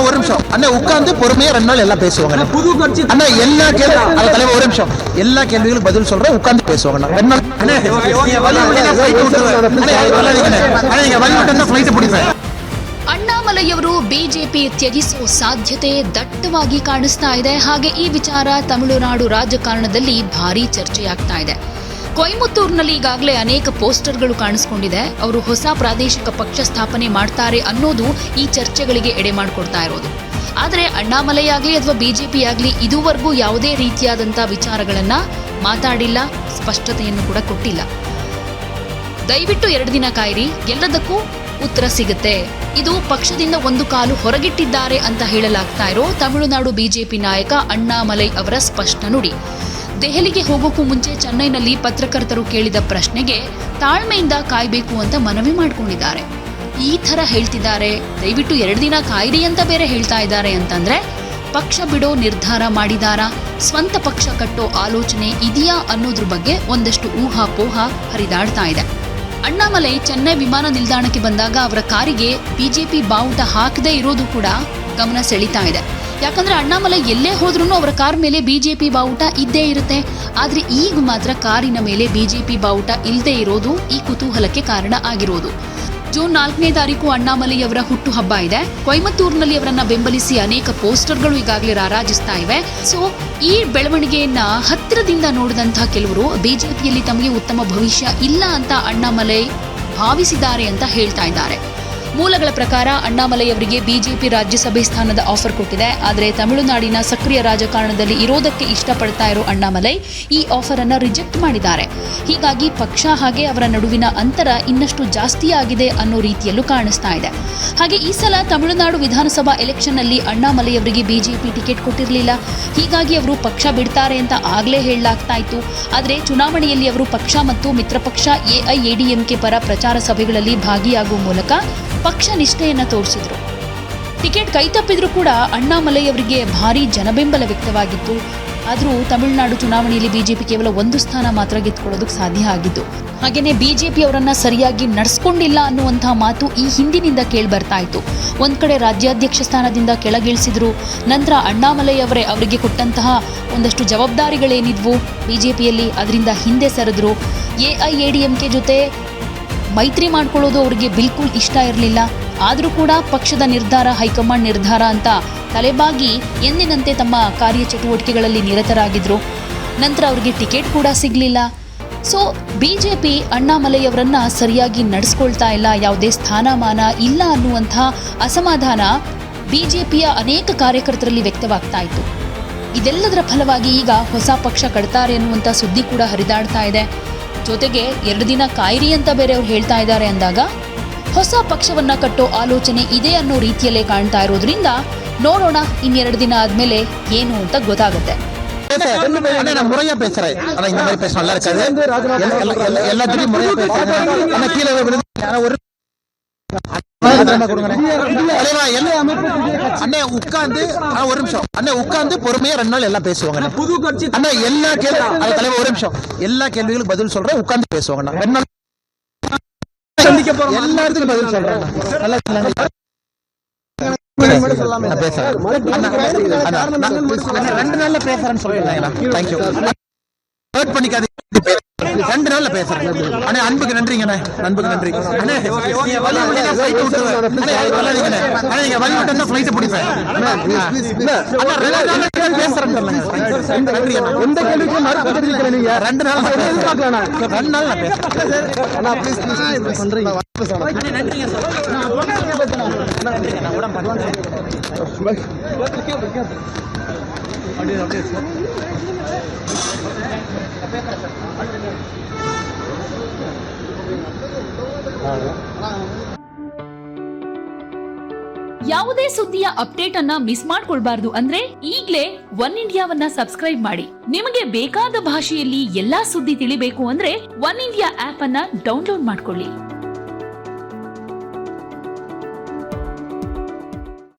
ஒரு நிமிஷம் அண்ணா உட்கார்ந்து பொறுமையா 2 நாள் எல்லாம் பேசுவாங்க அண்ணா. எல்லா கேள்வி தலைவர் ஒரு நிமிஷம், எல்லா கேள்விகளுக்கும் பதில் சொல்றேன், உட்கார்ந்து பேசுவாங்க. 2 நாள் ಅಣ್ಣಾಮಲೈಯವರು ಬಿಜೆಪಿ ತ್ಯಜಿಸುವ ಸಾಧ್ಯತೆ ದಟ್ಟವಾಗಿ ಕಾಣಿಸ್ತಾ ಇದೆ. ಹಾಗೆ ಈ ವಿಚಾರ ತಮಿಳುನಾಡು ರಾಜಕಾರಣದಲ್ಲಿ ಭಾರೀ ಚರ್ಚೆಯಾಗ್ತಾ ಇದೆ. ಕೊಯಮತ್ತೂರಿನಲ್ಲಿ ಈಗಾಗಲೇ ಅನೇಕ ಪೋಸ್ಟರ್ಗಳು ಕಾಣಿಸ್ಕೊಂಡಿದೆ. ಅವರು ಹೊಸ ಪ್ರಾದೇಶಿಕ ಪಕ್ಷ ಸ್ಥಾಪನೆ ಮಾಡ್ತಾರೆ ಅನ್ನೋದು ಈ ಚರ್ಚೆಗಳಿಗೆ ಎಡೆ ಮಾಡಿಕೊಡ್ತಾ ಇರೋದು. ಆದರೆ ಅಣ್ಣಾಮಲೈ ಆಗಲಿ ಅಥವಾ ಬಿಜೆಪಿ ಆಗಲಿ ಇದುವರೆಗೂ ಯಾವುದೇ ರೀತಿಯಾದಂಥ ವಿಚಾರಗಳನ್ನ ಮಾತಾಡಿಲ್ಲ, ಸ್ಪಷ್ಟತೆಯನ್ನು ಕೂಡ ಕೊಟ್ಟಿಲ್ಲ. ದಯವಿಟ್ಟು 2 ದಿನ ಕಾಯಿರಿ, ಎಲ್ಲದಕ್ಕೂ ಉತ್ತರ ಸಿಗುತ್ತೆ. ಇದು ಪಕ್ಷದಿಂದ ಒಂದು ಕಾಲು ಹೊರಗಿಟ್ಟಿದ್ದಾರೆ ಅಂತ ಹೇಳಲಾಗ್ತಾ ಇರೋ ತಮಿಳುನಾಡು ಬಿಜೆಪಿ ನಾಯಕ ಅಣ್ಣಾಮಲೈ ಅವರ ಸ್ಪಷ್ಟ ನುಡಿ. ದೆಹಲಿಗೆ ಹೋಗೋಕ್ಕೂ ಮುಂಚೆ ಚೆನ್ನೈನಲ್ಲಿ ಪತ್ರಕರ್ತರು ಕೇಳಿದ ಪ್ರಶ್ನೆಗೆ ತಾಳ್ಮೆಯಿಂದ ಕಾಯ್ಬೇಕು ಅಂತ ಮನವಿ ಮಾಡಿಕೊಂಡಿದ್ದಾರೆ. ಈ ಥರ ಹೇಳ್ತಿದ್ದಾರೆ, ದಯವಿಟ್ಟು 2 ದಿನ ಕಾಯಿರಿ ಅಂತ ಬೇರೆ ಹೇಳ್ತಾ ಇದ್ದಾರೆ ಅಂತಂದ್ರೆ ಪಕ್ಷ ಬಿಡೋ ನಿರ್ಧಾರ ಮಾಡಿದಾರಾ, ಸ್ವಂತ ಪಕ್ಷ ಕಟ್ಟೋ ಆಲೋಚನೆ ಇದೆಯಾ ಅನ್ನೋದ್ರ ಬಗ್ಗೆ ಒಂದಷ್ಟು ಊಹಾಪೋಹ ಹರಿದಾಡ್ತಾ ಇದೆ. ಅಣ್ಣಾಮಲೈ ಚೆನ್ನೈ ವಿಮಾನ ನಿಲ್ದಾಣಕ್ಕೆ ಬಂದಾಗ ಅವರ ಕಾರಿಗೆ ಬಿಜೆಪಿ ಬಾವುಟ ಹಾಕದೇ ಇರೋದು ಕೂಡ ಗಮನ ಸೆಳೀತಾ ಇದೆ. ಯಾಕಂದ್ರೆ ಅಣ್ಣಾಮಲೈ ಎಲ್ಲೇ ಹೋದ್ರೂ ಅವರ ಕಾರ್ ಮೇಲೆ ಬಿಜೆಪಿ ಬಾವುಟ ಇದ್ದೇ ಇರುತ್ತೆ. ಆದ್ರೆ ಈಗ ಮಾತ್ರ ಕಾರಿನ ಮೇಲೆ ಬಿಜೆಪಿ ಬಾವುಟ ಇಲ್ಲದೆ ಇರೋದು ಈ ಕುತೂಹಲಕ್ಕೆ ಕಾರಣ ಆಗಿರೋದು. ಜೂನ್ 4ನೇ ತಾರೀಕು ಅಣ್ಣಾಮಲೈ ಅವರ ಹುಟ್ಟು ಹಬ್ಬ ಇದೆ. ಕೊಯಮತ್ತೂರಿನಲ್ಲಿ ಅವರನ್ನ ಬೆಂಬಲಿಸಿ ಅನೇಕ ಪೋಸ್ಟರ್ಗಳು ಈಗಾಗಲೇ ರಾರಾಜಿಸ್ತಾ ಇವೆ. ಸೊ ಈ ಬೆಳವಣಿಗೆಯನ್ನ ಹತ್ತಿರದಿಂದ ನೋಡಿದಂತಹ ಕೆಲವರು ಬಿಜೆಪಿಯಲ್ಲಿ ತಮಗೆ ಉತ್ತಮ ಭವಿಷ್ಯ ಇಲ್ಲ ಅಂತ ಅಣ್ಣಾಮಲೈ ಭಾವಿಸಿದ್ದಾರೆ ಅಂತ ಹೇಳ್ತಾ ಇದ್ದಾರೆ. ಮೂಲಗಳ ಪ್ರಕಾರ ಅಣ್ಣಾಮಲೈ ಅವರಿಗೆ ಬಿಜೆಪಿ ರಾಜ್ಯಸಭೆ ಸ್ಥಾನದ ಆಫರ್ ಕೊಟ್ಟಿದೆ. ಆದರೆ ತಮಿಳುನಾಡಿನ ಸಕ್ರಿಯ ರಾಜಕಾರಣದಲ್ಲಿ ಇರೋದಕ್ಕೆ ಇಷ್ಟಪಡ್ತಾ ಇರೋ ಅಣ್ಣಾಮಲೈ ಈ ಆಫರ್ ಅನ್ನ ರಿಜೆಕ್ಟ್ ಮಾಡಿದ್ದಾರೆ. ಹೀಗಾಗಿ ಪಕ್ಷ ಹಾಗೆ ಅವರ ನಡುವಿನ ಅಂತರ ಇನ್ನಷ್ಟು ಜಾಸ್ತಿ ಆಗಿದೆ ಅನ್ನೋ ರೀತಿಯಲ್ಲೂ ಕಾಣಿಸ್ತಾ ಇದೆ. ಹಾಗೆ ಈ ಸಲ ತಮಿಳುನಾಡು ವಿಧಾನಸಭಾ ಎಲೆಕ್ಷನ್ ನಲ್ಲಿ ಅಣ್ಣಾಮಲೈ ಅವರಿಗೆ ಬಿಜೆಪಿ ಟಿಕೆಟ್ ಕೊಟ್ಟಿರಲಿಲ್ಲ. ಹೀಗಾಗಿ ಅವರು ಪಕ್ಷ ಬಿಡ್ತಾರೆ ಅಂತ ಆಗ್ಲೇ ಹೇಳಲಾಗ್ತಾ ಇತ್ತು. ಆದರೆ ಚುನಾವಣೆಯಲ್ಲಿ ಅವರು ಪಕ್ಷ ಮತ್ತು ಮಿತ್ರ ಪಕ್ಷ ಎಐಎಡಿಎಂಕೆ ಪರ ಪ್ರಚಾರ ಸಭೆಗಳಲ್ಲಿ ಭಾಗಿಯಾಗುವ ಮೂಲಕ ಪಕ್ಷ ನಿಷ್ಠೆಯನ್ನ ತೋರಿಸಿದ್ರು. ಟಿಕೆಟ್ ಕೈತಪ್ಪಿದ್ರೂ ಕೂಡ ಅಣ್ಣಾಮಲೈ ಅವರಿಗೆ ಭಾರೀ ಜನಬೆಂಬಲ ವ್ಯಕ್ತವಾಗಿತ್ತು. ಆದರೂ ತಮಿಳುನಾಡು ಚುನಾವಣೆಯಲ್ಲಿ ಬಿಜೆಪಿ ಕೇವಲ 1 ಸ್ಥಾನ ಮಾತ್ರ ಗೆದ್ದುಕೊಳ್ಳೋದಕ್ಕೆ ಸಾಧ್ಯ ಆಗಿತ್ತು. ಹಾಗೇನೆ ಬಿಜೆಪಿ ಅವರನ್ನ ಸರಿಯಾಗಿ ನಡೆಸ್ಕೊಂಡಿಲ್ಲ ಅನ್ನುವಂತಹ ಮಾತು ಈ ಹಿಂದಿನಿಂದ ಕೇಳಿ ಬರ್ತಾ ಇತ್ತು. ಒಂದ್ ಕಡೆ ರಾಜ್ಯಾಧ್ಯಕ್ಷ ಸ್ಥಾನದಿಂದ ಕೆಳಗಿಳಿಸಿದ್ರು. ನಂತರ ಅಣ್ಣಾಮಲೈ ಅವರಿಗೆ ಕೊಟ್ಟಂತಹ ಒಂದಷ್ಟು ಜವಾಬ್ದಾರಿಗಳೇನಿದ್ವು ಬಿಜೆಪಿಯಲ್ಲಿ ಅದರಿಂದ ಹಿಂದೆ ಸರಿದ್ರು. ಎಐಎಡಿಎಂಕೆ ಜೊತೆ ಮೈತ್ರಿ ಮಾಡ್ಕೊಳ್ಳೋದು ಅವರಿಗೆ ಬಿಲ್ಕುಲ್ ಇಷ್ಟ ಇರಲಿಲ್ಲ. ಆದರೂ ಕೂಡ ಪಕ್ಷದ ನಿರ್ಧಾರ ಹೈಕಮಾಂಡ್ ನಿರ್ಧಾರ ಅಂತ ತಲೆಬಾಗಿ ಎಂದಿನಂತೆ ತಮ್ಮ ಕಾರ್ಯಚಟುವಟಿಕೆಗಳಲ್ಲಿ ನಿರತರಾಗಿದ್ರು. ನಂತರ ಅವರಿಗೆ ಟಿಕೆಟ್ ಕೂಡ ಸಿಗಲಿಲ್ಲ. ಸೊ ಬಿಜೆಪಿ ಅಣ್ಣಾಮಲೈ ಅವರನ್ನ ಸರಿಯಾಗಿ ನಡೆಸ್ಕೊಳ್ತಾ ಇಲ್ಲ, ಯಾವುದೇ ಸ್ಥಾನಮಾನ ಇಲ್ಲ ಅನ್ನುವಂಥ ಅಸಮಾಧಾನ ಬಿಜೆಪಿಯ ಅನೇಕ ಕಾರ್ಯಕರ್ತರಲ್ಲಿ ವ್ಯಕ್ತವಾಗ್ತಾ ಇತ್ತು. ಇದೆಲ್ಲದರ ಫಲವಾಗಿ ಈಗ ಹೊಸ ಪಕ್ಷ ಕಟ್ತಾರೆ ಅನ್ನುವಂಥ ಸುದ್ದಿ ಕೂಡ ಹರಿದಾಡ್ತಾ ಇದೆ. ಜೊತೆಗೆ 2 ದಿನ ಕಾಯಿರಿ ಅಂತ ಬೇರೆ ಅವ್ರು ಹೇಳ್ತಾ ಇದ್ದಾರೆ ಅಂದಾಗ ಹೊಸ ಪಕ್ಷವನ್ನ ಕಟ್ಟೋ ಆಲೋಚನೆ ಇದೆ ಅನ್ನೋ ರೀತಿಯಲ್ಲೇ ಕಾಣ್ತಾ ಇರೋದ್ರಿಂದ ನೋಡೋಣ ಇನ್ನು 2 ದಿನ ಆದ್ಮೇಲೆ ಏನು ಅಂತ ಗೊತ್ತಾಗುತ್ತೆ. முறையா பேசுறேன் ஆனா இந்த மாதிரி பேச நல்லா இருக்காது. எல்லாத்துலயும் முறையா பேசுறேன். கீழே ஒரு அண்ணே உட்கார்ந்து ஒரு நிமிஷம் அண்ணே உட்கார்ந்து பொறுமையா 2 நாள் எல்லாம் பேசுவாங்க. அண்ணா எல்லா கேள்வி தலைவர் ஒரு நிமிஷம், எல்லா கேள்விகளுக்கும் பதில் சொல்றேன், உட்கார்ந்து பேசுவாங்க. 2 நாள் எல்லாத்துக்கும் பதில் சொல்றேன். பேசுறேன் 2 நாள்ல பேசுறேன்னு சொல்றேன். தேங்க்யூ. ஹர்ட் பண்ணிக்காதீங்க. 2 நாள்ல பேசுறேன். அண்ணே அன்புக்கு நன்றிங்கண்ணே, அன்புக்கு நன்றி. அண்ணே ஃளைட் விட்டுருவேன். அண்ணே நீங்க வழி விட்டு ஃளைட் பிடிப்பேன். அண்ணா 2 நாள்ல பேசுறேன். நன்றி அண்ணா. எந்த கேள்விக்கும் மறுப்பு தெரிவிக்கிறேன். நீங்க 2 நாள் பார்க்கலாம். 2 நாள் நான் பேசுறேன். அண்ணா ப்ளீஸ் ப்ளீஸ் பண்றீங்க. அண்ணே நன்றிங்க சார். நான் உடனே பேசுறேன். நான் உடனே பண்ணுவேன். அப்படியே ಯಾವುದೇ ಸುದ್ದಿಯ ಅಪ್ಡೇಟ್ ಅನ್ನ ಮಿಸ್ ಮಾಡ್ಕೊಳ್ಬಾರ್ದು ಅಂದ್ರೆ ಈಗ್ಲೇ ಒನ್ ಇಂಡಿಯಾವನ್ನ ಸಬ್ಸ್ಕ್ರೈಬ್ ಮಾಡಿ. ನಿಮಗೆ ಬೇಕಾದ ಭಾಷೆಯಲ್ಲಿ ಎಲ್ಲಾ ಸುದ್ದಿ ತಿಳಿಬೇಕು ಅಂದ್ರೆ ಒನ್ ಇಂಡಿಯಾ ಆಪ್ ಅನ್ನ ಡೌನ್ಲೋಡ್ ಮಾಡ್ಕೊಳ್ಳಿ.